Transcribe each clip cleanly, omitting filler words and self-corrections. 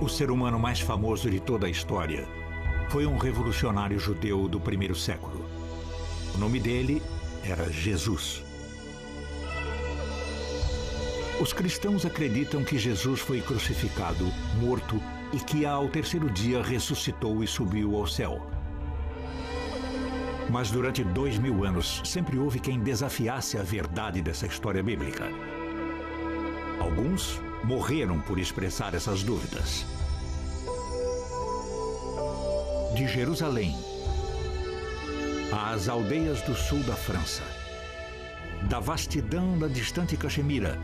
ser humano mais famoso de toda a história foi um revolucionário judeu do primeiro século. O nome dele era Jesus. Os cristãos acreditam que Jesus foi crucificado, morto e que ao terceiro dia ressuscitou e subiu ao céu. Mas durante 2000 anos, sempre houve quem desafiasse a verdade dessa história bíblica. Alguns morreram por expressar essas dúvidas. De Jerusalém às aldeias do sul da França, da vastidão da distante Caxemira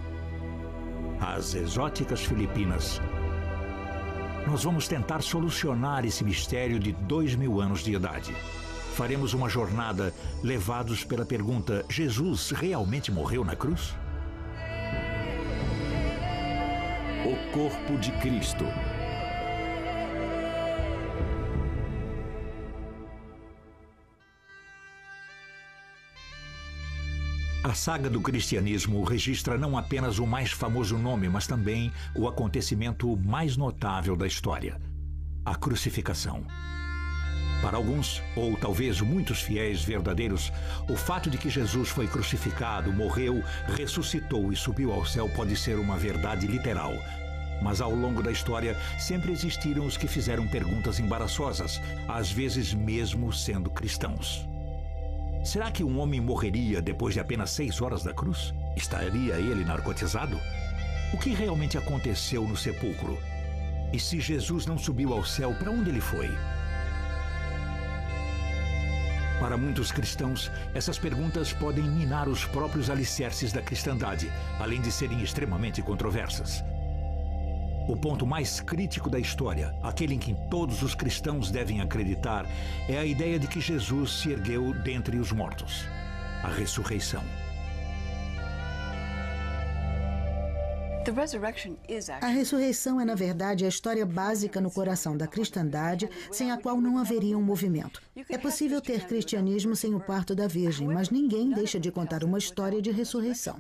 às exóticas Filipinas, nós vamos tentar solucionar esse mistério de 2000 anos de idade. Faremos uma jornada levados pela pergunta: Jesus realmente morreu na cruz? O corpo de Cristo. A saga do cristianismo registra não apenas o mais famoso nome, mas também o acontecimento mais notável da história: a crucificação. Para alguns, ou talvez muitos fiéis verdadeiros, o fato de que Jesus foi crucificado, morreu, ressuscitou e subiu ao céu pode ser uma verdade literal. Mas ao longo da história, sempre existiram os que fizeram perguntas embaraçosas, às vezes mesmo sendo cristãos. Será que um homem morreria depois de apenas 6 horas da cruz? Estaria ele narcotizado? O que realmente aconteceu no sepulcro? E se Jesus não subiu ao céu, para onde ele foi? Para muitos cristãos, essas perguntas podem minar os próprios alicerces da cristandade, além de serem extremamente controversas. O ponto mais crítico da história, aquele em que todos os cristãos devem acreditar, é a ideia de que Jesus se ergueu dentre os mortos. A ressurreição. A ressurreição é, na verdade, a história básica no coração da cristandade, sem a qual não haveria um movimento. É possível ter cristianismo sem o parto da Virgem, mas ninguém deixa de contar uma história de ressurreição.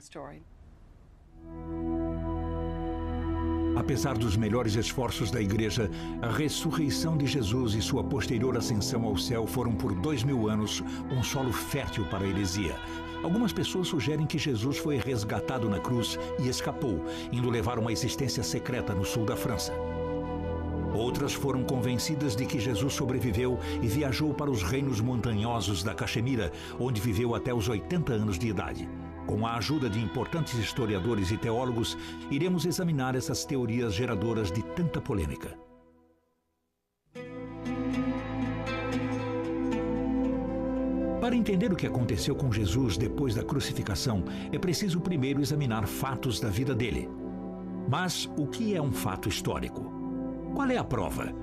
Apesar dos melhores esforços da Igreja, a ressurreição de Jesus e sua posterior ascensão ao céu foram por 2000 anos um solo fértil para a heresia. Algumas pessoas sugerem que Jesus foi resgatado na cruz e escapou, indo levar uma existência secreta no sul da França. Outras foram convencidas de que Jesus sobreviveu e viajou para os reinos montanhosos da Caxemira, onde viveu até os 80 anos de idade. Com a ajuda de importantes historiadores e teólogos, iremos examinar essas teorias geradoras de tanta polêmica. Para entender o que aconteceu com Jesus depois da crucificação, é preciso primeiro examinar fatos da vida dele. Mas o que é um fato histórico? Qual é a prova?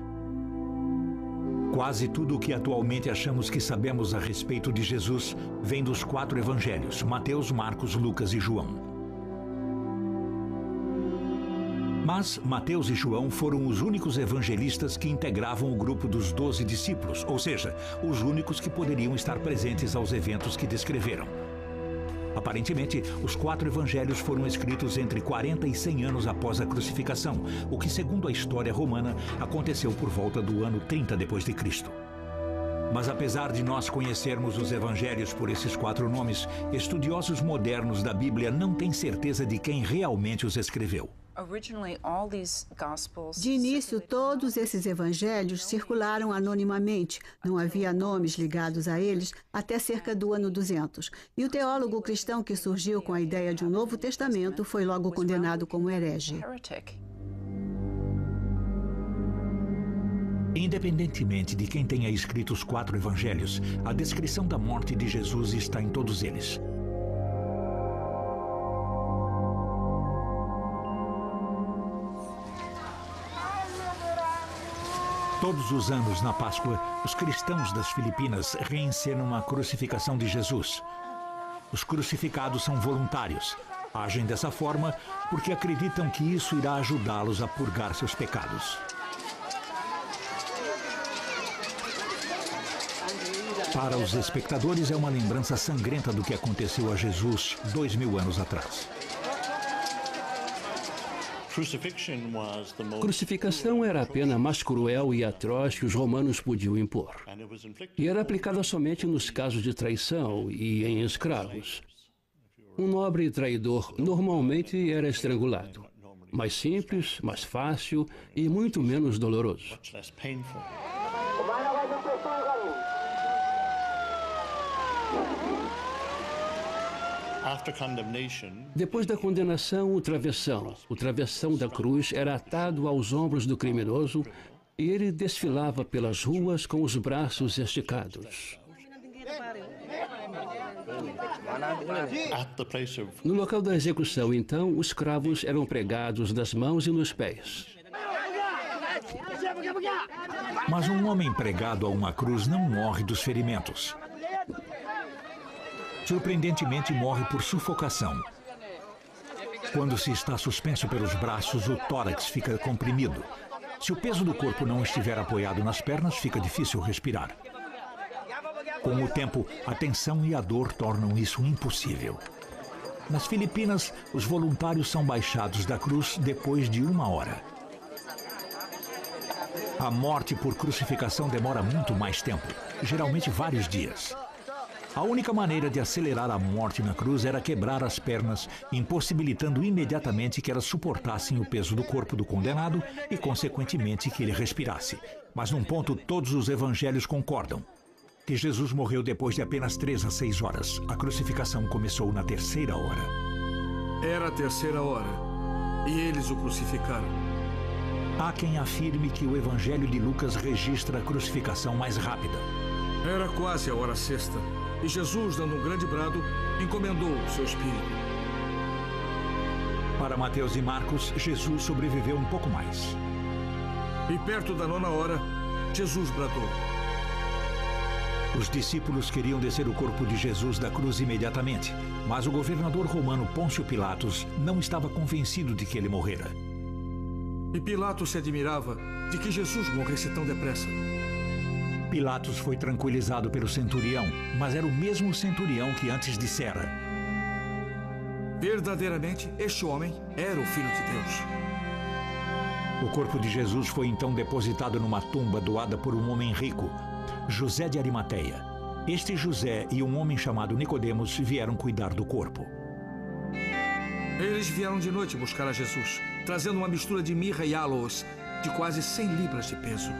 Quase tudo o que atualmente achamos que sabemos a respeito de Jesus vem dos 4 evangelhos: Mateus, Marcos, Lucas e João. Mas Mateus e João foram os únicos evangelistas que integravam o grupo dos 12 discípulos, ou seja, os únicos que poderiam estar presentes aos eventos que descreveram. Aparentemente, os 4 evangelhos foram escritos entre 40 e 100 anos após a crucificação, o que, segundo a história romana, aconteceu por volta do ano 30 depois de Cristo. Mas apesar de nós conhecermos os evangelhos por esses 4 nomes, estudiosos modernos da Bíblia não têm certeza de quem realmente os escreveu. De início, todos esses evangelhos circularam anonimamente. Não havia nomes ligados a eles até cerca do ano 200. E o teólogo cristão que surgiu com a ideia de um Novo Testamento foi logo condenado como herege. Independentemente de quem tenha escrito os 4 evangelhos, a descrição da morte de Jesus está em todos eles. Todos os anos, na Páscoa, os cristãos das Filipinas reencenam a crucificação de Jesus. Os crucificados são voluntários. Agem dessa forma porque acreditam que isso irá ajudá-los a purgar seus pecados. Para os espectadores, é uma lembrança sangrenta do que aconteceu a Jesus 2000 anos atrás. Crucificação era a pena mais cruel e atroz que os romanos podiam impor. E era aplicada somente nos casos de traição e em escravos. Um nobre traidor normalmente era estrangulado. Mais simples, mais fácil e muito menos doloroso. Depois da condenação, o travessão da cruz era atado aos ombros do criminoso e ele desfilava pelas ruas com os braços esticados. No local da execução, então, os cravos eram pregados nas mãos e nos pés. Mas um homem pregado a uma cruz não morre dos ferimentos. Surpreendentemente, morre por sufocação. Quando se está suspenso pelos braços, o tórax fica comprimido. Se o peso do corpo não estiver apoiado nas pernas, fica difícil respirar. Com o tempo, a tensão e a dor tornam isso impossível. Nas Filipinas, os voluntários são baixados da cruz depois de 1 hora. A morte por crucificação demora muito mais tempo, geralmente vários dias. A única maneira de acelerar a morte na cruz era quebrar as pernas, impossibilitando imediatamente que elas suportassem o peso do corpo do condenado e, consequentemente, que ele respirasse. Mas num ponto todos os evangelhos concordam: que Jesus morreu depois de apenas 3 a 6 horas. A crucificação começou na 3ª hora. Era a 3ª hora, e eles o crucificaram. Há quem afirme que o Evangelho de Lucas registra a crucificação mais rápida. Era quase a hora 6ª, e Jesus, dando um grande brado, encomendou o seu espírito. Para Mateus e Marcos, Jesus sobreviveu um pouco mais. E perto da 9ª hora, Jesus bradou. Os discípulos queriam descer o corpo de Jesus da cruz imediatamente, mas o governador romano Pôncio Pilatos não estava convencido de que ele morrera. E Pilatos se admirava de que Jesus morresse tão depressa. Pilatos foi tranquilizado pelo centurião, mas era o mesmo centurião que antes dissera: verdadeiramente, este homem era o Filho de Deus. O corpo de Jesus foi então depositado numa tumba doada por um homem rico, José de Arimateia. Este José e um homem chamado Nicodemos vieram cuidar do corpo. Eles vieram de noite buscar a Jesus, trazendo uma mistura de mirra e aloes, de quase 100 libras de peso.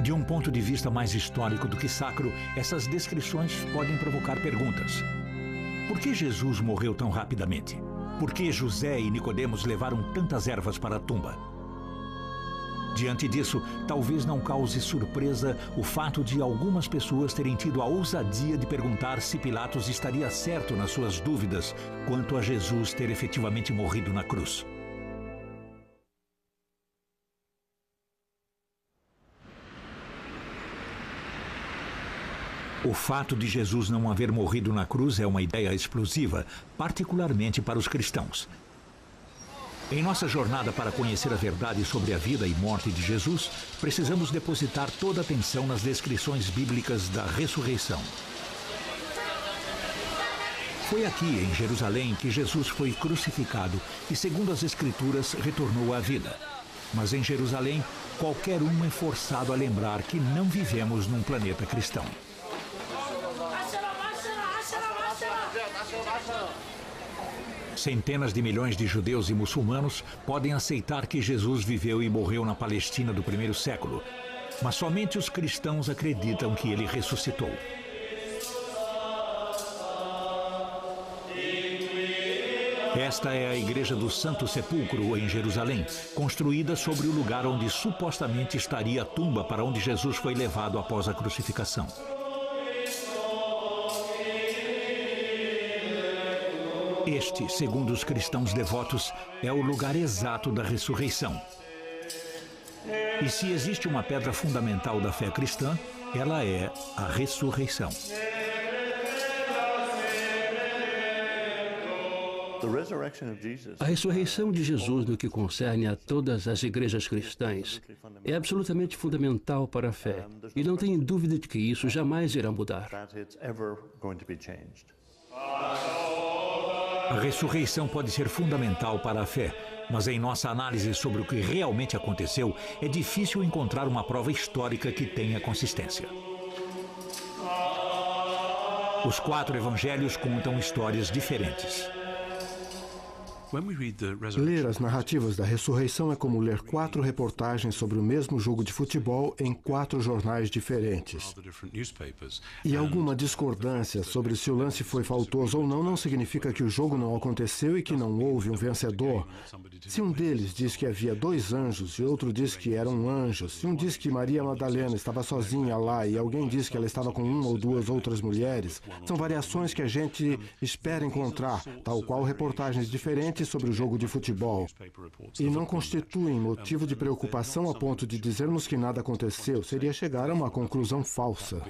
De um ponto de vista mais histórico do que sacro, essas descrições podem provocar perguntas. Por que Jesus morreu tão rapidamente? Por que José e Nicodemos levaram tantas ervas para a tumba? Diante disso, talvez não cause surpresa o fato de algumas pessoas terem tido a ousadia de perguntar se Pilatos estaria certo nas suas dúvidas quanto a Jesus ter efetivamente morrido na cruz. O fato de Jesus não haver morrido na cruz é uma ideia explosiva, particularmente para os cristãos. Em nossa jornada para conhecer a verdade sobre a vida e morte de Jesus, precisamos depositar toda a atenção nas descrições bíblicas da ressurreição. Foi aqui, em Jerusalém, que Jesus foi crucificado e, segundo as Escrituras, retornou à vida. Mas em Jerusalém, qualquer um é forçado a lembrar que não vivemos num planeta cristão. Centenas de milhões de judeus e muçulmanos podem aceitar que Jesus viveu e morreu na Palestina do 1º século, mas somente os cristãos acreditam que ele ressuscitou. Esta é a Igreja do Santo Sepulcro, em Jerusalém, construída sobre o lugar onde supostamente estaria a tumba para onde Jesus foi levado após a crucificação. Este, segundo os cristãos devotos, é o lugar exato da ressurreição. E se existe uma pedra fundamental da fé cristã, ela é a ressurreição. A ressurreição de Jesus no que concerne a todas as igrejas cristãs é absolutamente fundamental para a fé, e não tenho dúvida de que isso jamais irá mudar. A ressurreição pode ser fundamental para a fé, mas em nossa análise sobre o que realmente aconteceu, é difícil encontrar uma prova histórica que tenha consistência. Os 4 evangelhos contam histórias diferentes. Ler as narrativas da ressurreição é como ler 4 reportagens sobre o mesmo jogo de futebol em 4 jornais diferentes. E alguma discordância sobre se o lance foi faltoso ou não significa que o jogo não aconteceu e que não houve um vencedor. Se um deles diz que havia 2 anjos e outro diz que eram anjos, se um diz que Maria Madalena estava sozinha lá e alguém diz que ela estava com 1 ou 2 outras mulheres, são variações que a gente espera encontrar, tal qual reportagens diferentes sobre o jogo de futebol, e não constituem motivo de preocupação a ponto de dizermos que nada aconteceu. Seria chegar a uma conclusão falsa.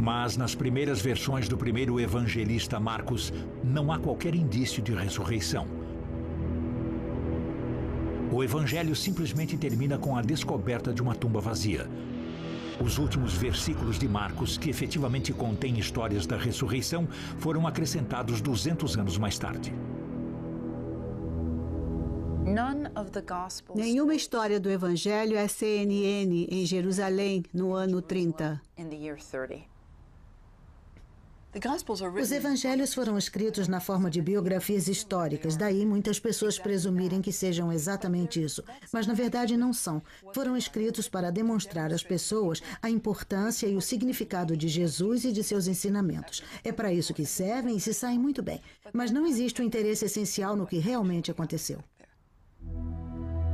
Mas nas primeiras versões do primeiro evangelista Marcos, não há qualquer indício de ressurreição. O evangelho simplesmente termina com a descoberta de uma tumba vazia. Os últimos versículos de Marcos, que efetivamente contêm histórias da ressurreição, foram acrescentados 200 anos mais tarde. Nenhuma história do Evangelho é CNN em Jerusalém no ano 30. Os evangelhos foram escritos na forma de biografias históricas, daí muitas pessoas presumirem que sejam exatamente isso. Mas na verdade não são. Foram escritos para demonstrar às pessoas a importância e o significado de Jesus e de seus ensinamentos. É para isso que servem e se saem muito bem. Mas não existe um interesse essencial no que realmente aconteceu.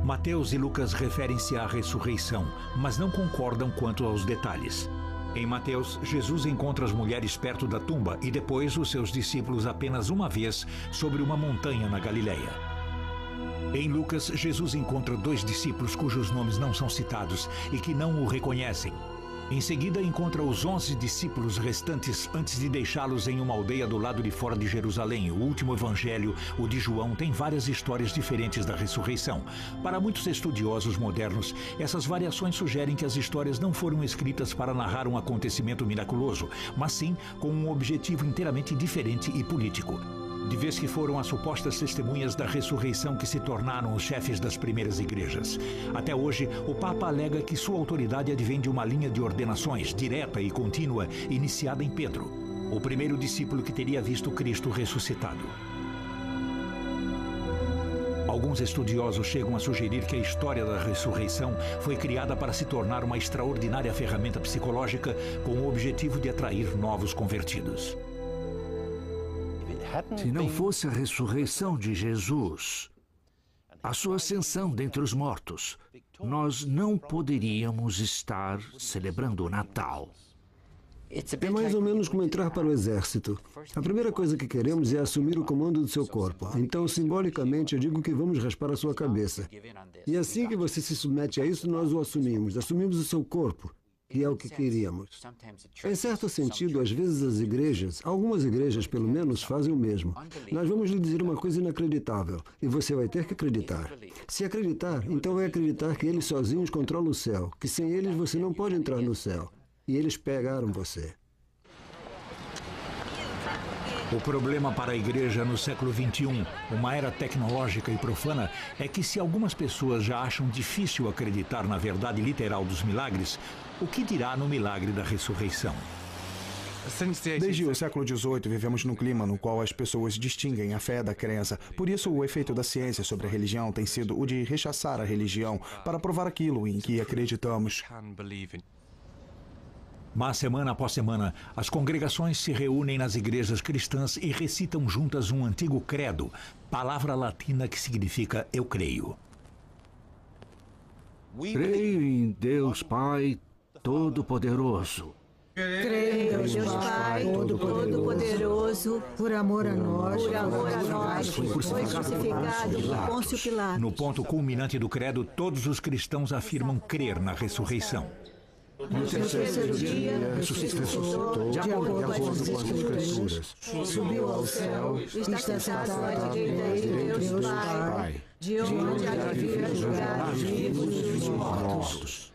Mateus e Lucas referem-se à ressurreição, mas não concordam quanto aos detalhes. Em Mateus, Jesus encontra as mulheres perto da tumba e depois os seus discípulos apenas uma vez sobre uma montanha na Galileia. Em Lucas, Jesus encontra 2 discípulos cujos nomes não são citados e que não o reconhecem. Em seguida, encontra os 11 discípulos restantes antes de deixá-los em uma aldeia do lado de fora de Jerusalém. O último evangelho, o de João, tem várias histórias diferentes da ressurreição. Para muitos estudiosos modernos, essas variações sugerem que as histórias não foram escritas para narrar um acontecimento miraculoso, mas sim com um objetivo inteiramente diferente e político. De vez que foram as supostas testemunhas da ressurreição que se tornaram os chefes das primeiras igrejas. Até hoje, o Papa alega que sua autoridade advém de uma linha de ordenações direta e contínua iniciada em Pedro, o primeiro discípulo que teria visto Cristo ressuscitado. Alguns estudiosos chegam a sugerir que a história da ressurreição foi criada para se tornar uma extraordinária ferramenta psicológica com o objetivo de atrair novos convertidos. Se não fosse a ressurreição de Jesus, a sua ascensão dentre os mortos, nós não poderíamos estar celebrando o Natal. É mais ou menos como entrar para o exército. A primeira coisa que queremos é assumir o comando do seu corpo. Então, simbolicamente, eu digo que vamos raspar a sua cabeça. E assim que você se submete a isso, nós o assumimos. Assumimos o seu corpo. E é o que queríamos. Em certo sentido, às vezes as igrejas, algumas igrejas pelo menos, fazem o mesmo. Nós vamos lhe dizer uma coisa inacreditável, e você vai ter que acreditar. Se acreditar, então vai acreditar que eles sozinhos controlam o céu, que sem eles você não pode entrar no céu. E eles pegaram você. O problema para a igreja no século XXI, uma era tecnológica e profana, é que se algumas pessoas já acham difícil acreditar na verdade literal dos milagres, o que dirá no milagre da ressurreição? Desde o século XVIII, vivemos num clima no qual as pessoas distinguem a fé da crença. Por isso, o efeito da ciência sobre a religião tem sido o de rechaçar a religião para provar aquilo em que acreditamos. Mas, semana após semana, as congregações se reúnem nas igrejas cristãs e recitam juntas um antigo credo, palavra latina que significa eu creio. Creio em Deus Pai Todo-Poderoso. Creio em Deus Pai Todo-Poderoso, por amor a nós, foi crucificado por Pôncio Pilatos. No ponto culminante do credo, todos os cristãos afirmam crer na ressurreição. No terceiro dia, ressuscitou, de acordo com as Escrituras. Subiu ao céu, está sentado à direita de Deus Pai, de onde há de vir julgar vivos e os mortos.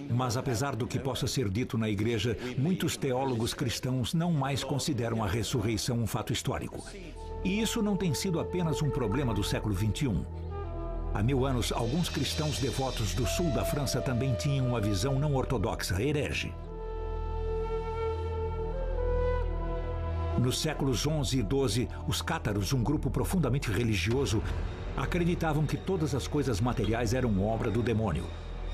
Mas apesar do que possa ser dito na igreja, muitos teólogos cristãos não mais consideram a ressurreição um fato histórico. E isso não tem sido apenas um problema do século XXI. Há 1000 anos, alguns cristãos devotos do sul da França também tinham uma visão não ortodoxa, herege. Nos séculos XI e XII, os cátaros, um grupo profundamente religioso, acreditavam que todas as coisas materiais eram obra do demônio.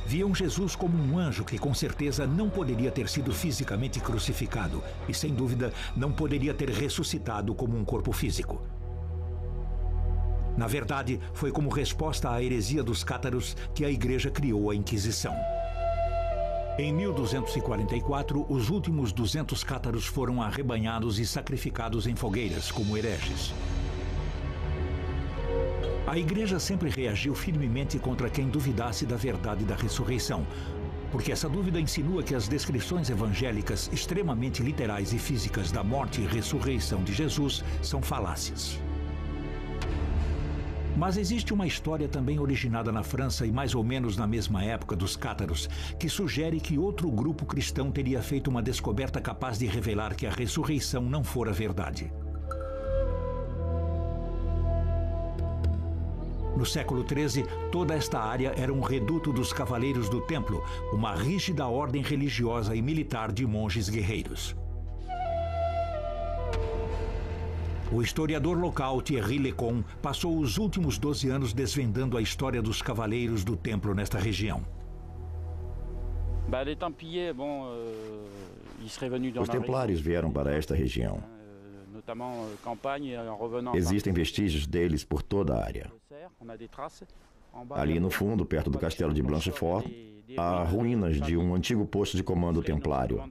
Viam Jesus como um anjo que, com certeza, não poderia ter sido fisicamente crucificado e, sem dúvida, não poderia ter ressuscitado como um corpo físico. Na verdade, foi como resposta à heresia dos cátaros que a Igreja criou a Inquisição. Em 1244, os últimos 200 cátaros foram arrebanhados e sacrificados em fogueiras como hereges. A Igreja sempre reagiu firmemente contra quem duvidasse da verdade da ressurreição, porque essa dúvida insinua que as descrições evangélicas extremamente literais e físicas da morte e ressurreição de Jesus são falácias. Mas existe uma história também originada na França e mais ou menos na mesma época dos cátaros, que sugere que outro grupo cristão teria feito uma descoberta capaz de revelar que a ressurreição não fora verdade. No século XIII, toda esta área era um reduto dos Cavaleiros do Templo, uma rígida ordem religiosa e militar de monges guerreiros. O historiador local Thierry Lecon passou os últimos 12 anos desvendando a história dos Cavaleiros do Templo nesta região. Os Templários vieram para esta região. Existem vestígios deles por toda a área. Ali no fundo, perto do castelo de Blanchefort, há ruínas de um antigo posto de comando templário.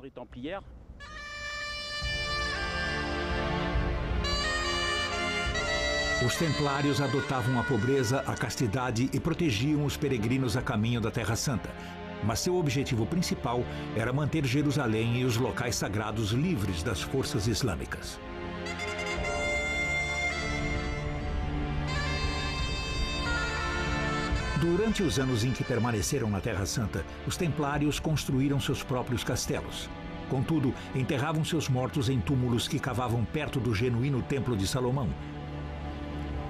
Os templários adotavam a pobreza, a castidade e protegiam os peregrinos a caminho da Terra Santa. Mas seu objetivo principal era manter Jerusalém e os locais sagrados livres das forças islâmicas. Durante os anos em que permaneceram na Terra Santa, os templários construíram seus próprios castelos. Contudo, enterravam seus mortos em túmulos que cavavam perto do genuíno Templo de Salomão.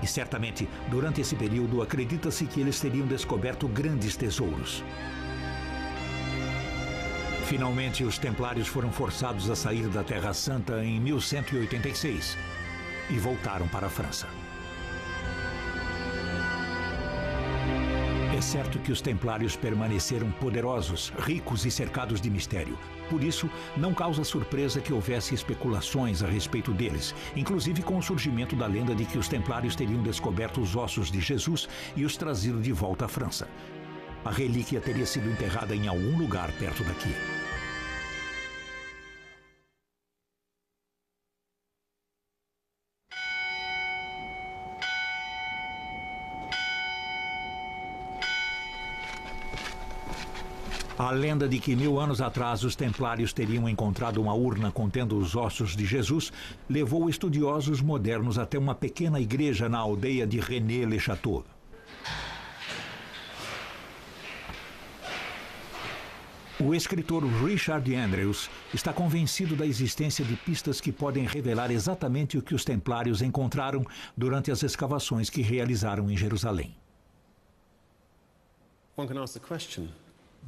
E certamente, durante esse período, acredita-se que eles teriam descoberto grandes tesouros. Finalmente, os templários foram forçados a sair da Terra Santa em 1186 e voltaram para a França. É certo que os templários permaneceram poderosos, ricos e cercados de mistério. Por isso, não causa surpresa que houvesse especulações a respeito deles, inclusive com o surgimento da lenda de que os templários teriam descoberto os ossos de Jesus e os trazido de volta à França. A relíquia teria sido enterrada em algum lugar perto daqui. A lenda de que 1000 anos atrás os templários teriam encontrado uma urna contendo os ossos de Jesus levou estudiosos modernos até uma pequena igreja na aldeia de René-le-Château. O escritor Richard Andrews está convencido da existência de pistas que podem revelar exatamente o que os templários encontraram durante as escavações que realizaram em Jerusalém.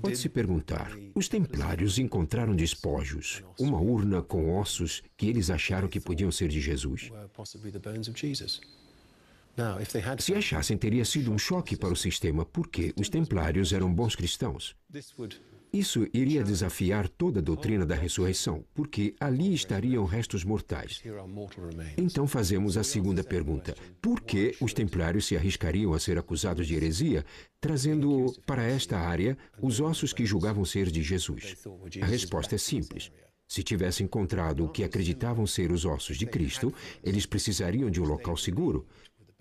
Pode-se perguntar, os templários encontraram despojos, uma urna com ossos que eles acharam que podiam ser de Jesus. Se achassem, teria sido um choque para o sistema, porque os templários eram bons cristãos. Isso iria desafiar toda a doutrina da ressurreição, porque ali estariam restos mortais. Então fazemos a segunda pergunta. Por que os templários se arriscariam a ser acusados de heresia, trazendo para esta área os ossos que julgavam ser de Jesus? A resposta é simples. Se tivessem encontrado o que acreditavam ser os ossos de Cristo, eles precisariam de um local seguro.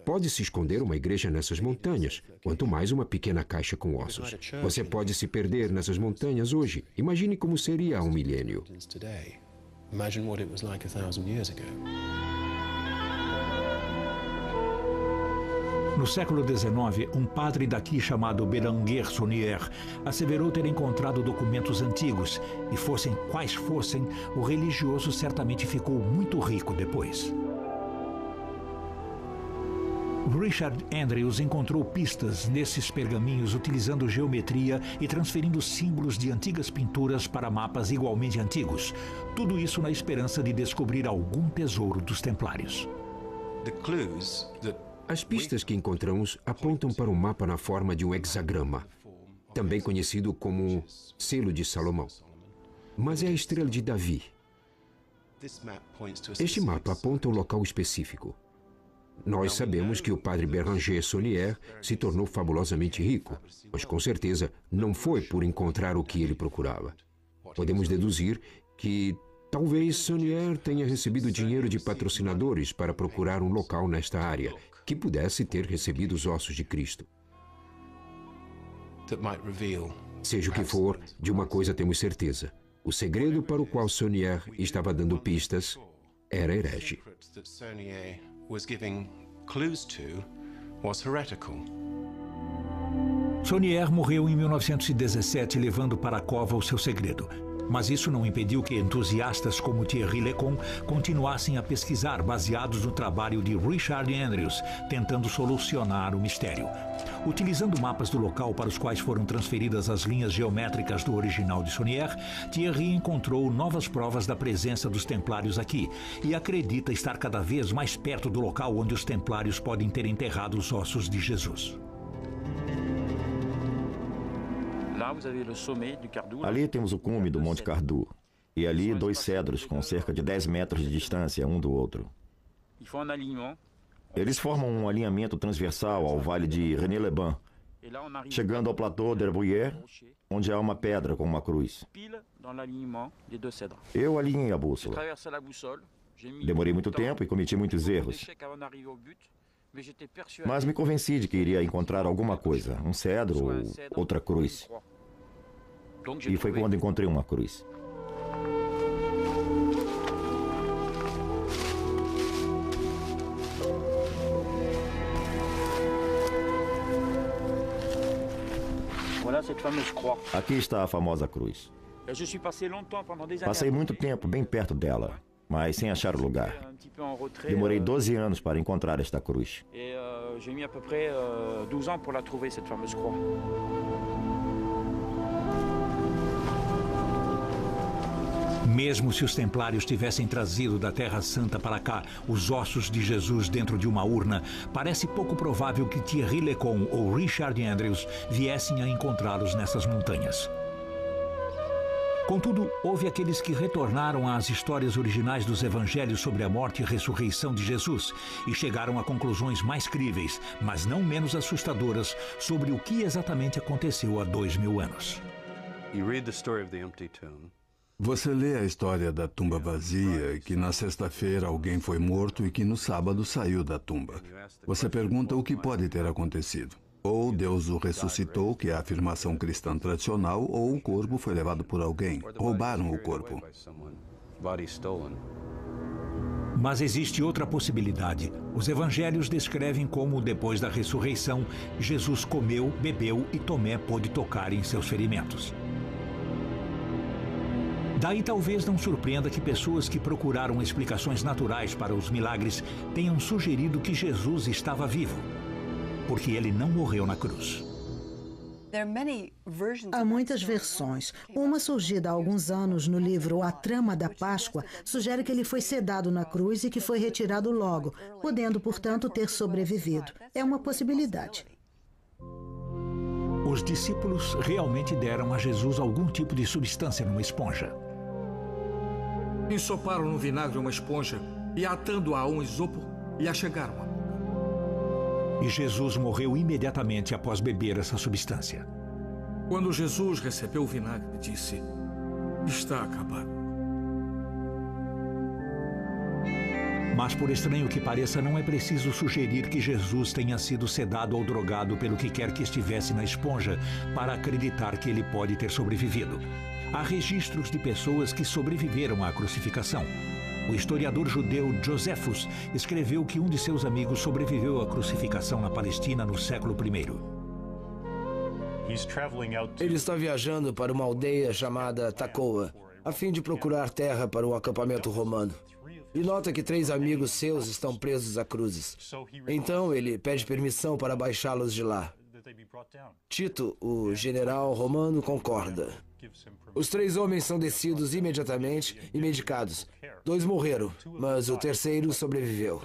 Pode-se esconder uma igreja nessas montanhas, quanto mais uma pequena caixa com ossos. Você pode se perder nessas montanhas hoje. Imagine como seria há um milênio. No século XIX, um padre daqui chamado Bérenguer Saunier asseverou ter encontrado documentos antigos e, fossem quais fossem, o religioso certamente ficou muito rico depois. Richard Andrews encontrou pistas nesses pergaminhos utilizando geometria e transferindo símbolos de antigas pinturas para mapas igualmente antigos. Tudo isso na esperança de descobrir algum tesouro dos Templários. As pistas que encontramos apontam para um mapa na forma de um hexagrama, também conhecido como selo de Salomão. Mas é a estrela de Davi. Este mapa aponta um local específico. Nós sabemos que o padre Bérenguer Saunier se tornou fabulosamente rico, mas com certeza não foi por encontrar o que ele procurava. Podemos deduzir que talvez Saunier tenha recebido dinheiro de patrocinadores para procurar um local nesta área que pudesse ter recebido os ossos de Cristo. Seja o que for, de uma coisa temos certeza. O segredo para o qual Saunier estava dando pistas era herege. Saunier morreu em 1917, levando para a cova o seu segredo. Mas isso não impediu que entusiastas como Thierry Lecon continuassem a pesquisar, baseados no trabalho de Richard Andrews, tentando solucionar o mistério. Utilizando mapas do local para os quais foram transferidas as linhas geométricas do original de Saunier, Thierry encontrou novas provas da presença dos Templários aqui e acredita estar cada vez mais perto do local onde os Templários podem ter enterrado os ossos de Jesus. Ali temos o cume do Monte Cardu. E ali 2 cedros com cerca de 10 metros de distância um do outro. Eles formam um alinhamento transversal ao vale de René-les-Bains, chegando ao platô d'Herbouillère, onde há uma pedra com uma cruz. Eu alinhei a bússola. Demorei muito tempo e cometi muitos erros. Mas me convenci de que iria encontrar alguma coisa, um cedro ou outra cruz. E foi quando encontrei uma cruz. Aqui está a famosa cruz. Passei muito tempo bem perto dela, mas sem achar o lugar. Demorei 12 anos para encontrar esta cruz. Mesmo se os Templários tivessem trazido da Terra Santa para cá os ossos de Jesus dentro de uma urna, parece pouco provável que Thierry Lecon ou Richard Andrews viessem a encontrá-los nessas montanhas. Contudo, houve aqueles que retornaram às histórias originais dos evangelhos sobre a morte e ressurreição de Jesus e chegaram a conclusões mais críveis, mas não menos assustadoras, sobre o que exatamente aconteceu há 2000 anos. Você lê a história da tumba vazia e que na sexta-feira alguém foi morto e que no sábado saiu da tumba. Você pergunta o que pode ter acontecido. Ou Deus o ressuscitou, que é a afirmação cristã tradicional, ou o corpo foi levado por alguém. Roubaram o corpo. Mas existe outra possibilidade. Os evangelhos descrevem como, depois da ressurreição, Jesus comeu, bebeu e Tomé pôde tocar em seus ferimentos. Daí talvez não surpreenda que pessoas que procuraram explicações naturais para os milagres tenham sugerido que Jesus estava vivo, porque ele não morreu na cruz. Há muitas versões. Uma surgida há alguns anos no livro A Trama da Páscoa sugere que ele foi sedado na cruz e que foi retirado logo, podendo, portanto, ter sobrevivido. É uma possibilidade. Os discípulos realmente deram a Jesus algum tipo de substância numa esponja. Ensoparam no vinagre uma esponja e, atando-a a um isopor, lhe achegaram-a. E Jesus morreu imediatamente após beber essa substância. Quando Jesus recebeu o vinagre, disse: "Está acabado." Mas, por estranho que pareça, não é preciso sugerir que Jesus tenha sido sedado ou drogado pelo que quer que estivesse na esponja para acreditar que ele pode ter sobrevivido. Há registros de pessoas que sobreviveram à crucificação. O historiador judeu Josephus escreveu que um de seus amigos sobreviveu à crucificação na Palestina no século I. Ele está viajando para uma aldeia chamada Tacoa, a fim de procurar terra para um acampamento romano. E nota que 3 amigos seus estão presos a cruzes. Então ele pede permissão para baixá-los de lá. Tito, o general romano, concorda. Os 3 homens são descidos imediatamente e medicados. 2 morreram, mas o terceiro sobreviveu.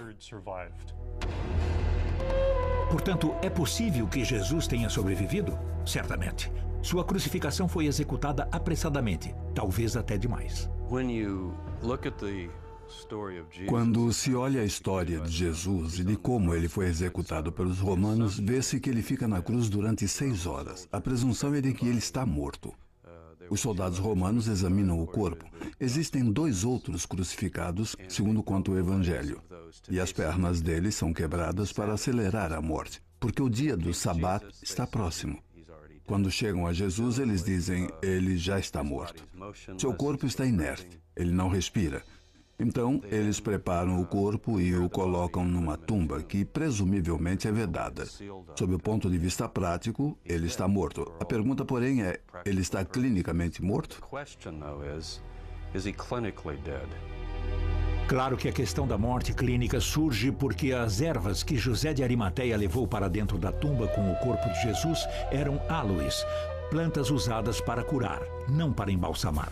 Portanto, é possível que Jesus tenha sobrevivido? Certamente. Sua crucificação foi executada apressadamente, talvez até demais. Quando se olha a história de Jesus e de como ele foi executado pelos romanos, vê-se que ele fica na cruz durante 6 horas. A presunção é de que ele está morto. Os soldados romanos examinam o corpo. Existem 2 outros crucificados, segundo conta o Evangelho. E as pernas deles são quebradas para acelerar a morte, porque o dia do Sabat está próximo. Quando chegam a Jesus, eles dizem, ele já está morto. Seu corpo está inerte, ele não respira. Então, eles preparam o corpo e o colocam numa tumba que presumivelmente é vedada. Sob o ponto de vista prático, ele está morto. A pergunta, porém, é, ele está clinicamente morto? Claro que a questão da morte clínica surge porque as ervas que José de Arimateia levou para dentro da tumba com o corpo de Jesus eram aloes, plantas usadas para curar, não para embalsamar.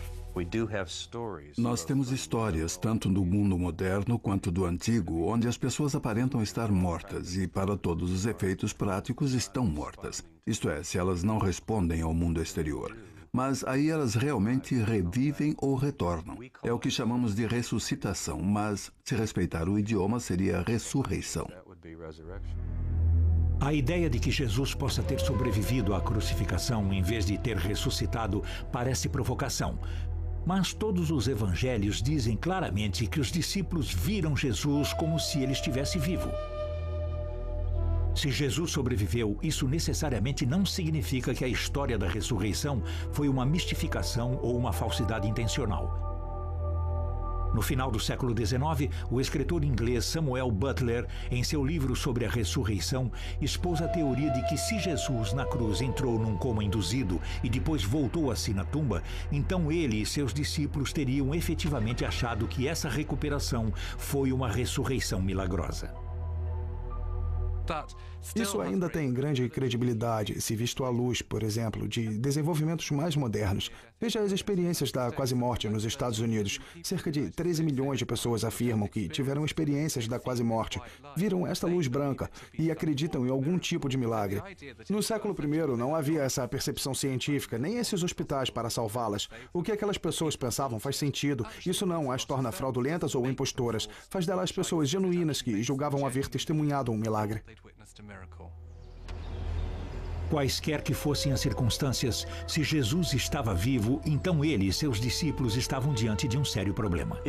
Nós temos histórias, tanto do mundo moderno quanto do antigo, onde as pessoas aparentam estar mortas e, para todos os efeitos práticos, estão mortas. Isto é, se elas não respondem ao mundo exterior. Mas aí elas realmente revivem ou retornam. É o que chamamos de ressuscitação, mas, se respeitar o idioma, seria ressurreição. A ideia de que Jesus possa ter sobrevivido à crucificação em vez de ter ressuscitado parece provocação. Mas todos os evangelhos dizem claramente que os discípulos viram Jesus como se ele estivesse vivo. Se Jesus sobreviveu, isso necessariamente não significa que a história da ressurreição foi uma mistificação ou uma falsidade intencional. No final do século XIX, o escritor inglês Samuel Butler, em seu livro sobre a ressurreição, expôs a teoria de que se Jesus na cruz entrou num coma induzido e depois voltou a si na tumba, então ele e seus discípulos teriam efetivamente achado que essa recuperação foi uma ressurreição milagrosa. Isso ainda tem grande credibilidade se visto à luz, por exemplo, de desenvolvimentos mais modernos. Veja as experiências da quase-morte nos Estados Unidos. Cerca de 13 milhões de pessoas afirmam que tiveram experiências da quase-morte, viram esta luz branca e acreditam em algum tipo de milagre. No século I não havia essa percepção científica, nem esses hospitais para salvá-las. O que aquelas pessoas pensavam faz sentido. Isso não as torna fraudulentas ou impostoras. Faz delas pessoas genuínas que julgavam haver testemunhado um milagre. Quaisquer que fossem as circunstâncias, se Jesus estava vivo, então ele e seus discípulos estavam diante de um sério problema.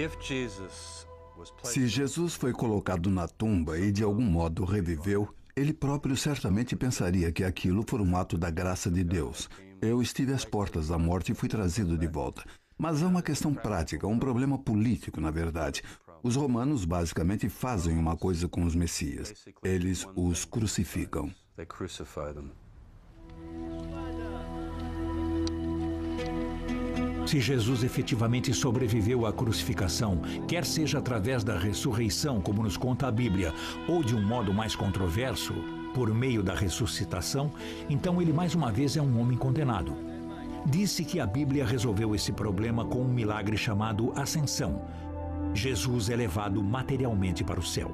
Se Jesus foi colocado na tumba e de algum modo reviveu, ele próprio certamente pensaria que aquilo foi um ato da graça de Deus. Eu estive às portas da morte e fui trazido de volta. Mas há uma questão prática, um problema político, na verdade. Os romanos basicamente fazem uma coisa com os messias. Eles os crucificam. Se Jesus efetivamente sobreviveu à crucificação, quer seja através da ressurreição, como nos conta a Bíblia, ou de um modo mais controverso, por meio da ressuscitação, então ele mais uma vez é um homem condenado. Disse que a Bíblia resolveu esse problema com um milagre chamado ascensão. Jesus é levado materialmente para o céu.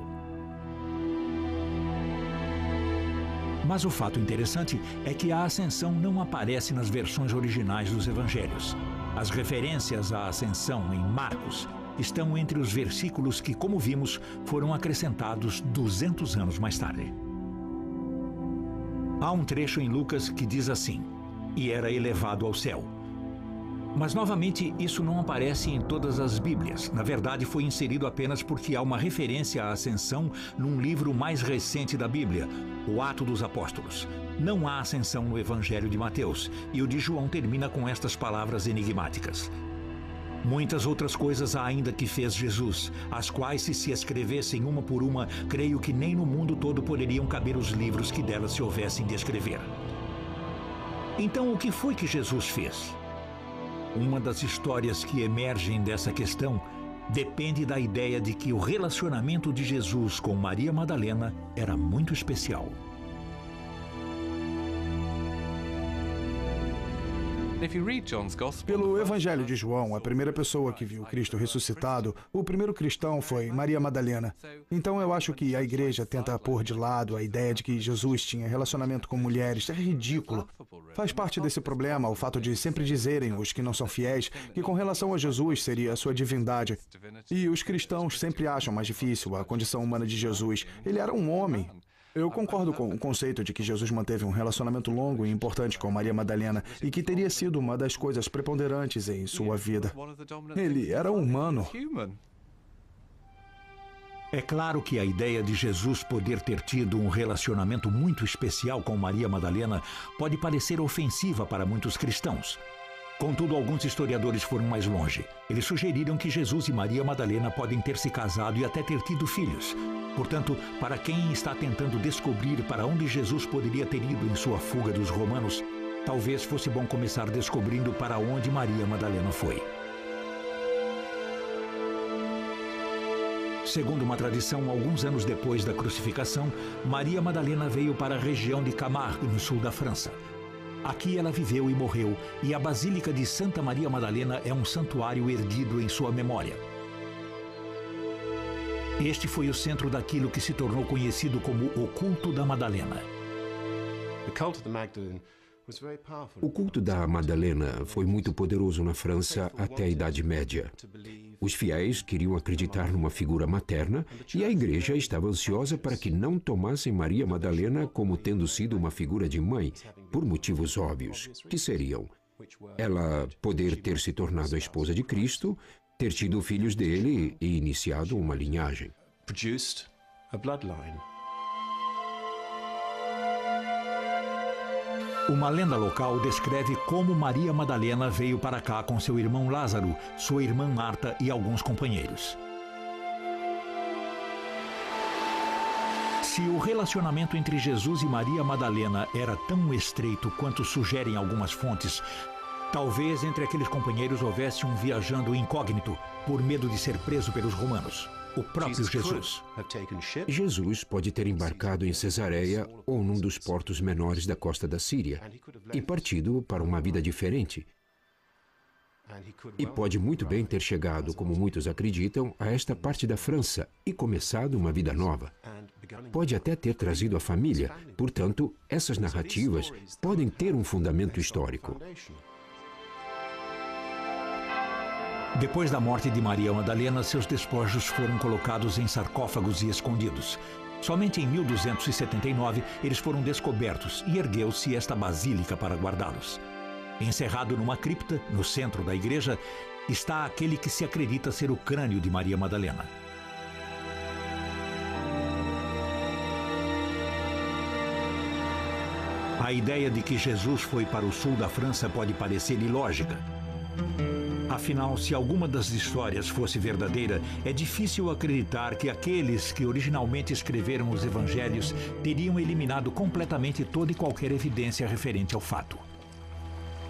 Mas o fato interessante é que a ascensão não aparece nas versões originais dos evangelhos. As referências à ascensão em Marcos estão entre os versículos que, como vimos, foram acrescentados 200 anos mais tarde. Há um trecho em Lucas que diz assim: "E era elevado ao céu." Mas, novamente, isso não aparece em todas as Bíblias. Na verdade, foi inserido apenas porque há uma referência à ascensão num livro mais recente da Bíblia, o Ato dos Apóstolos. Não há ascensão no Evangelho de Mateus, e o de João termina com estas palavras enigmáticas: Muitas outras coisas há ainda que fez Jesus, as quais, se escrevessem uma por uma, creio que nem no mundo todo poderiam caber os livros que delas se houvessem de escrever. Então, o que foi que Jesus fez? Uma das histórias que emergem dessa questão depende da ideia de que o relacionamento de Jesus com Maria Madalena era muito especial. Pelo Evangelho de João, a primeira pessoa que viu Cristo ressuscitado, o primeiro cristão foi Maria Madalena. Então eu acho que a igreja tenta pôr de lado a ideia de que Jesus tinha relacionamento com mulheres. É ridículo. Faz parte desse problema o fato de sempre dizerem, os que não são fiéis, que com relação a Jesus seria a sua divindade. E os cristãos sempre acham mais difícil a condição humana de Jesus. Ele era um homem. Eu concordo com o conceito de que Jesus manteve um relacionamento longo e importante com Maria Madalena e que teria sido uma das coisas preponderantes em sua vida. Ele era humano. É claro que a ideia de Jesus poder ter tido um relacionamento muito especial com Maria Madalena pode parecer ofensiva para muitos cristãos. Contudo, alguns historiadores foram mais longe. Eles sugeriram que Jesus e Maria Madalena podem ter se casado e até ter tido filhos. Portanto, para quem está tentando descobrir para onde Jesus poderia ter ido em sua fuga dos romanos, talvez fosse bom começar descobrindo para onde Maria Madalena foi. Segundo uma tradição, alguns anos depois da crucificação, Maria Madalena veio para a região de Camargue, no sul da França. Aqui ela viveu e morreu, e a Basílica de Santa Maria Madalena é um santuário erguido em sua memória. Este foi o centro daquilo que se tornou conhecido como o culto da Madalena. O culto da Madalena foi muito poderoso na França até a Idade Média. Os fiéis queriam acreditar numa figura materna e a igreja estava ansiosa para que não tomassem Maria Madalena como tendo sido uma figura de mãe, por motivos óbvios, que seriam ela poder ter se tornado a esposa de Cristo, ter tido filhos dele e iniciado uma linhagem. Uma lenda local descreve como Maria Madalena veio para cá com seu irmão Lázaro, sua irmã Marta e alguns companheiros. Se o relacionamento entre Jesus e Maria Madalena era tão estreito quanto sugerem algumas fontes, talvez entre aqueles companheiros houvesse um viajando incógnito, por medo de ser preso pelos romanos. O próprio Jesus. Jesus pode ter embarcado em Cesareia ou num dos portos menores da costa da Síria e partido para uma vida diferente. E pode muito bem ter chegado, como muitos acreditam, a esta parte da França e começado uma vida nova. Pode até ter trazido a família. Portanto, essas narrativas podem ter um fundamento histórico. Depois da morte de Maria Madalena, seus despojos foram colocados em sarcófagos e escondidos. Somente em 1279 eles foram descobertos e ergueu-se esta basílica para guardá-los. Encerrado numa cripta, no centro da igreja, está aquele que se acredita ser o crânio de Maria Madalena. A ideia de que Jesus foi para o sul da França pode parecer ilógica. Afinal, se alguma das histórias fosse verdadeira, é difícil acreditar que aqueles que originalmente escreveram os evangelhos teriam eliminado completamente toda e qualquer evidência referente ao fato.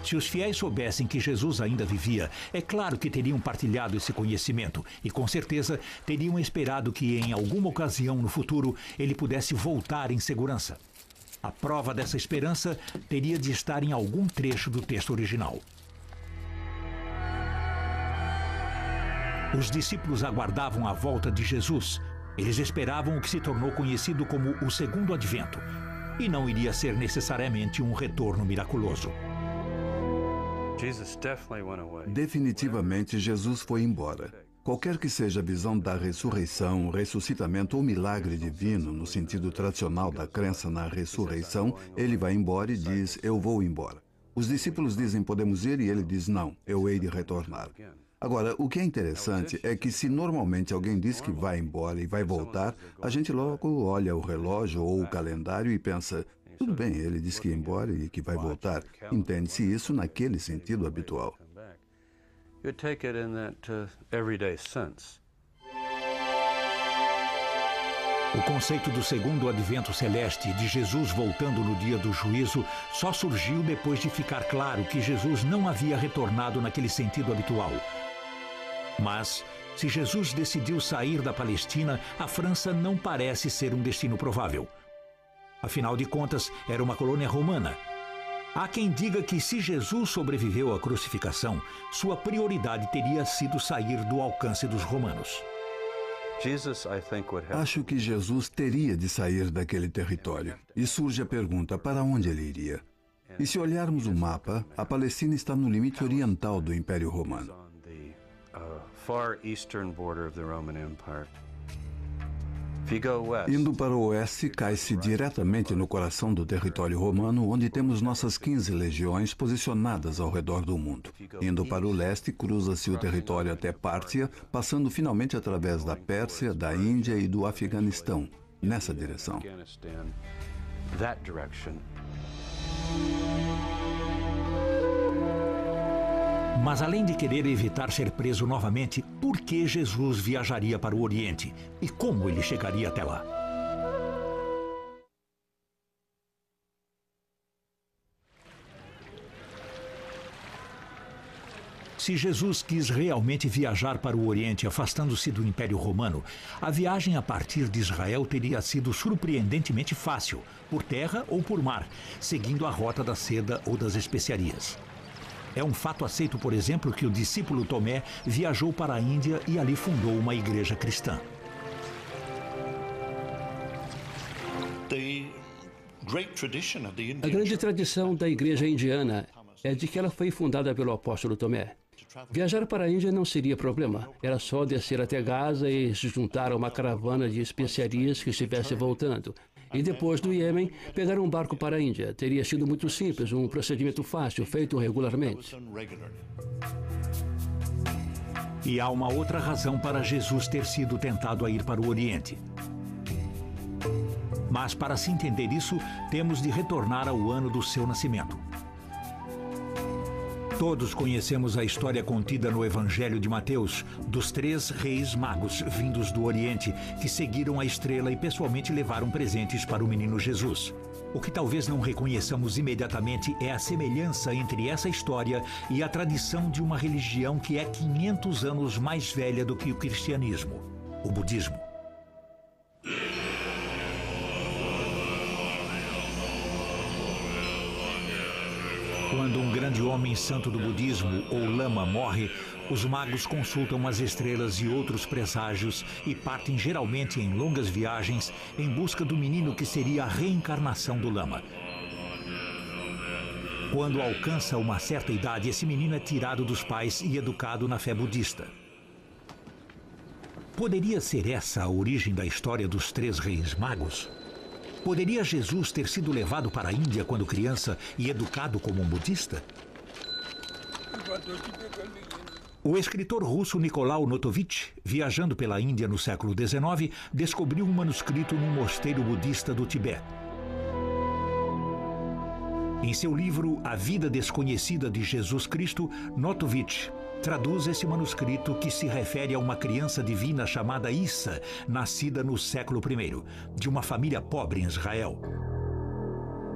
Se os fiéis soubessem que Jesus ainda vivia, é claro que teriam partilhado esse conhecimento e, com certeza, teriam esperado que, em alguma ocasião no futuro, ele pudesse voltar em segurança. A prova dessa esperança teria de estar em algum trecho do texto original. Os discípulos aguardavam a volta de Jesus. Eles esperavam o que se tornou conhecido como o segundo advento. E não iria ser necessariamente um retorno miraculoso. Definitivamente, Jesus foi embora. Qualquer que seja a visão da ressurreição, ressuscitamento ou milagre divino, no sentido tradicional da crença na ressurreição, ele vai embora e diz, eu vou embora. Os discípulos dizem, podemos ir, e ele diz, não, eu hei de retornar. Agora, o que é interessante é que se normalmente alguém diz que vai embora e vai voltar, a gente logo olha o relógio ou o calendário e pensa, tudo bem, ele disse que ia embora e que vai voltar. Entende-se isso naquele sentido habitual. You take it in that everyday sense. O conceito do segundo advento celeste, de Jesus voltando no dia do juízo, só surgiu depois de ficar claro que Jesus não havia retornado naquele sentido habitual. Mas, se Jesus decidiu sair da Palestina, a França não parece ser um destino provável. Afinal de contas, era uma colônia romana. Há quem diga que se Jesus sobreviveu à crucificação, sua prioridade teria sido sair do alcance dos romanos. Acho que Jesus teria de sair daquele território. E surge a pergunta, para onde ele iria? E se olharmos o mapa, a Palestina está no limite oriental do Império Romano. Indo para o oeste, cai-se diretamente no coração do território romano, onde temos nossas 15 legiões posicionadas ao redor do mundo. Indo para o leste, cruza-se o território até Pártia, passando finalmente através da Pérsia, da Índia e do Afeganistão, nessa direção. Mas além de querer evitar ser preso novamente, por que Jesus viajaria para o Oriente? E como ele chegaria até lá? Se Jesus quis realmente viajar para o Oriente, afastando-se do Império Romano, a viagem a partir de Israel teria sido surpreendentemente fácil, por terra ou por mar, seguindo a rota da seda ou das especiarias. É um fato aceito, por exemplo, que o discípulo Tomé viajou para a Índia e ali fundou uma igreja cristã. A grande tradição da igreja indiana é de que ela foi fundada pelo apóstolo Tomé. Viajar para a Índia não seria problema. Era só descer até Gaza e se juntar a uma caravana de especiarias que estivesse voltando. E depois do Iêmen, pegar um barco para a Índia. Teria sido muito simples, um procedimento fácil, feito regularmente. E há uma outra razão para Jesus ter sido tentado a ir para o Oriente. Mas para se entender isso, temos de retornar ao ano do seu nascimento. Todos conhecemos a história contida no Evangelho de Mateus, dos 3 reis magos vindos do Oriente, que seguiram a estrela e pessoalmente levaram presentes para o menino Jesus. O que talvez não reconheçamos imediatamente é a semelhança entre essa história e a tradição de uma religião que é 500 anos mais velha do que o cristianismo, o budismo. Quando um grande homem santo do budismo, ou lama, morre, os magos consultam as estrelas e outros presságios e partem geralmente em longas viagens em busca do menino que seria a reencarnação do lama. Quando alcança uma certa idade, esse menino é tirado dos pais e educado na fé budista. Poderia ser essa a origem da história dos 3 reis magos? Poderia Jesus ter sido levado para a Índia quando criança e educado como um budista? O escritor russo Nicolau Notovitch, viajando pela Índia no século XIX, descobriu um manuscrito num mosteiro budista do Tibete. Em seu livro A Vida Desconhecida de Jesus Cristo, Notovitch traduz esse manuscrito que se refere a uma criança divina chamada Issa, nascida no século I, de uma família pobre em Israel.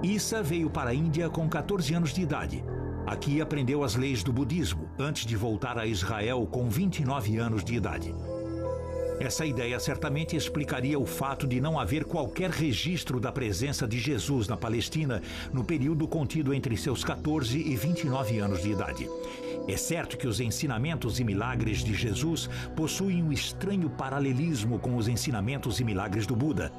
Issa veio para a Índia com 14 anos de idade. Aqui aprendeu as leis do budismo, antes de voltar a Israel com 29 anos de idade. Essa ideia certamente explicaria o fato de não haver qualquer registro da presença de Jesus na Palestina no período contido entre seus 14 e 29 anos de idade. É certo que os ensinamentos e milagres de Jesus possuem um estranho paralelismo com os ensinamentos e milagres do Buda.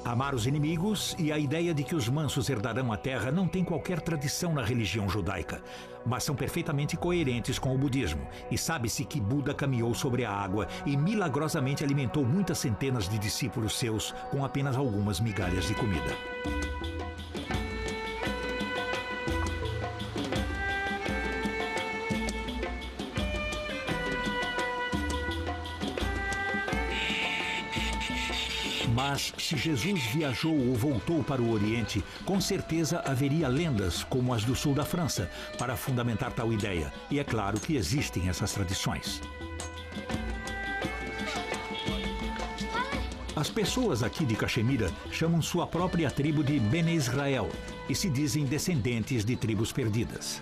Amar os inimigos e a ideia de que os mansos herdarão a terra não tem qualquer tradição na religião judaica, mas são perfeitamente coerentes com o budismo. E sabe-se que Buda caminhou sobre a água e milagrosamente alimentou muitas centenas de discípulos seus com apenas algumas migalhas de comida. Mas se Jesus viajou ou voltou para o Oriente, com certeza haveria lendas como as do sul da França para fundamentar tal ideia. E é claro que existem essas tradições. As pessoas aqui de Caxemira chamam sua própria tribo de Bene Israel e se dizem descendentes de tribos perdidas.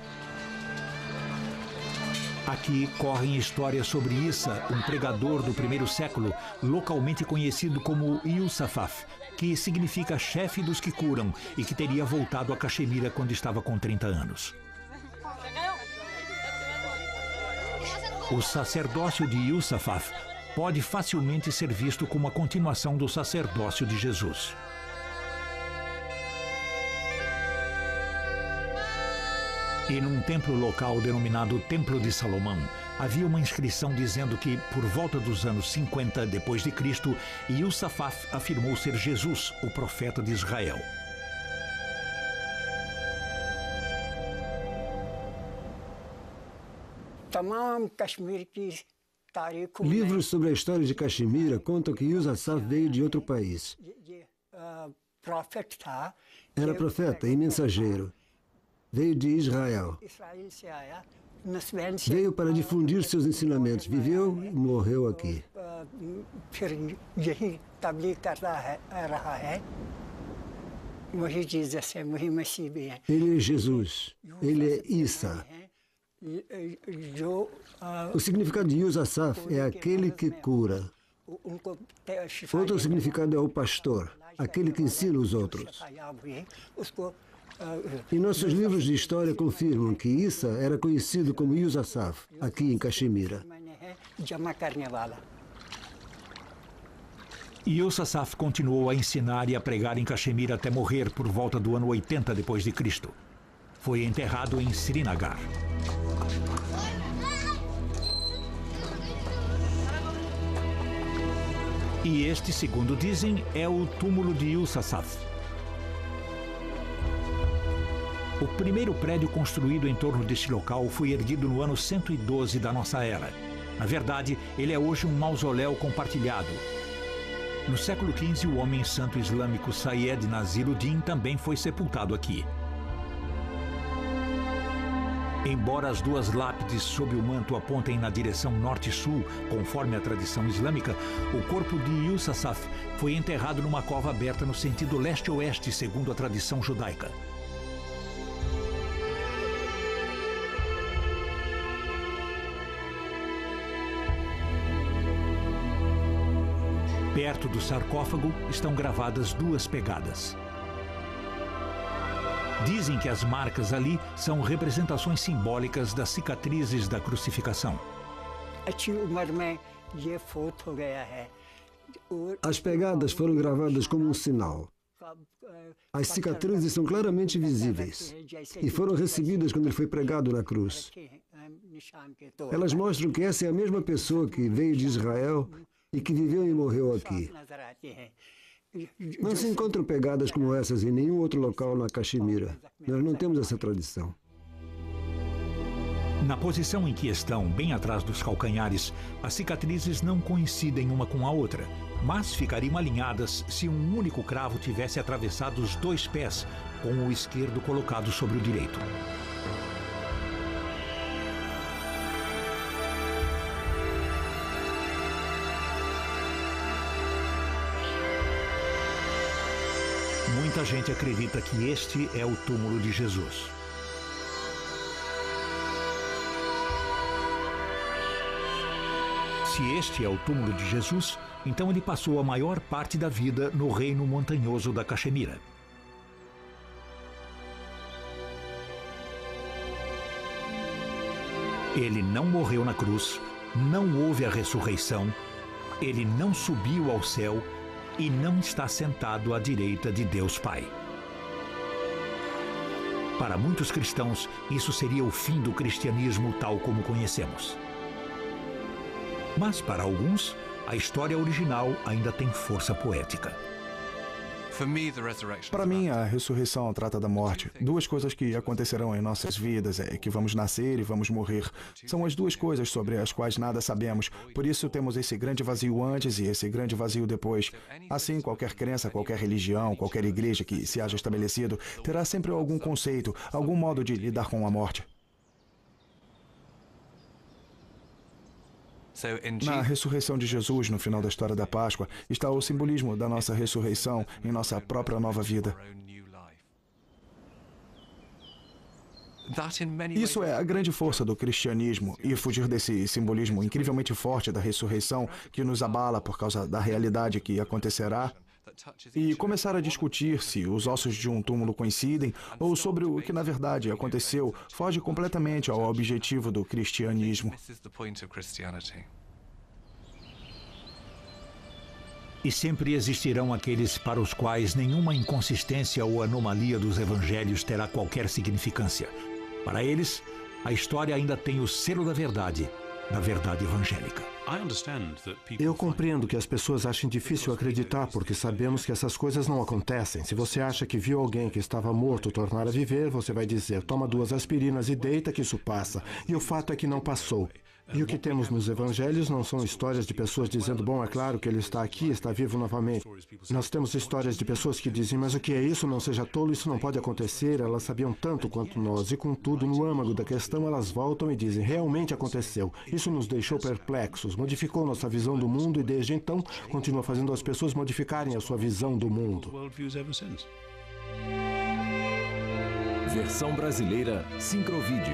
Aqui correm histórias sobre Issa, um pregador do primeiro século, localmente conhecido como Yusafaf, que significa chefe dos que curam e que teria voltado a Caxemira quando estava com 30 anos. O sacerdócio de Yusafaf pode facilmente ser visto como a continuação do sacerdócio de Jesus. E num templo local denominado Templo de Salomão, havia uma inscrição dizendo que, por volta dos anos 50 depois de Cristo, Yusafaf afirmou ser Jesus, o profeta de Israel. Livros sobre a história de Caxemira contam que Yusafaf veio de outro país. Era profeta e mensageiro. Veio de Israel. Veio para difundir seus ensinamentos. Viveu e morreu aqui. Ele é Jesus. Ele é Issa. O significado de Yusafaf é aquele que cura. Outro significado é o pastor, aquele que ensina os outros. E nossos livros de história confirmam que Issa era conhecido como Yusafaf, aqui em Caxemira. Yusafaf continuou a ensinar e a pregar em Caxemira até morrer por volta do ano 80 depois de Cristo. Foi enterrado em Srinagar. E este, segundo dizem, é o túmulo de Yusafaf. O primeiro prédio construído em torno deste local foi erguido no ano 112 da nossa era. Na verdade, ele é hoje um mausoléu compartilhado. No século XV, o homem santo islâmico Sayyed Nasiruddin também foi sepultado aqui. Embora as duas lápides sob o manto apontem na direção norte-sul, conforme a tradição islâmica, o corpo de Yusafaf foi enterrado numa cova aberta no sentido leste-oeste, segundo a tradição judaica. Perto do sarcófago estão gravadas duas pegadas. Dizem que as marcas ali são representações simbólicas das cicatrizes da crucificação. As pegadas foram gravadas como um sinal. As cicatrizes são claramente visíveis e foram recebidas quando ele foi pregado na cruz. Elas mostram que essa é a mesma pessoa que veio de Israel e que viveu e morreu aqui. Não se encontram pegadas como essas em nenhum outro local na Caxemira. Nós não temos essa tradição. Na posição em que estão, bem atrás dos calcanhares, as cicatrizes não coincidem uma com a outra, mas ficariam alinhadas se um único cravo tivesse atravessado os dois pés, com o esquerdo colocado sobre o direito. Muita gente acredita que este é o túmulo de Jesus. Se este é o túmulo de Jesus, então ele passou a maior parte da vida no reino montanhoso da Caxemira. Ele não morreu na cruz, não houve a ressurreição, ele não subiu ao céu e não está sentado à direita de Deus Pai. Para muitos cristãos, isso seria o fim do cristianismo tal como conhecemos. Mas para alguns, a história original ainda tem força poética. Para mim, a ressurreição trata da morte. Duas coisas que acontecerão em nossas vidas é que vamos nascer e vamos morrer. São as duas coisas sobre as quais nada sabemos. Por isso temos esse grande vazio antes e esse grande vazio depois. Assim, qualquer crença, qualquer religião, qualquer igreja que se haja estabelecido, terá sempre algum conceito, algum modo de lidar com a morte. Na ressurreição de Jesus, no final da história da Páscoa, está o simbolismo da nossa ressurreição em nossa própria nova vida. Isso é a grande força do cristianismo, e fugir desse simbolismo incrivelmente forte da ressurreição que nos abala por causa da realidade que acontecerá, e começar a discutir se os ossos de um túmulo coincidem ou sobre o que na verdade aconteceu, foge completamente ao objetivo do cristianismo. E sempre existirão aqueles para os quais nenhuma inconsistência ou anomalia dos evangelhos terá qualquer significância. Para eles, a história ainda tem o selo da verdade evangélica. Eu compreendo que as pessoas achem difícil acreditar porque sabemos que essas coisas não acontecem. Se você acha que viu alguém que estava morto tornar a viver, você vai dizer, toma 2 aspirinas e deita que isso passa. E o fato é que não passou. E o que temos nos evangelhos não são histórias de pessoas dizendo, bom, é claro que ele está aqui, está vivo novamente. Nós temos histórias de pessoas que dizem, mas o que é isso? Não seja tolo, isso não pode acontecer. Elas sabiam tanto quanto nós. E contudo, no âmago da questão, elas voltam e dizem, realmente aconteceu. Isso nos deixou perplexos, modificou nossa visão do mundo e desde então continua fazendo as pessoas modificarem a sua visão do mundo. Versão brasileira Sincrovídeo.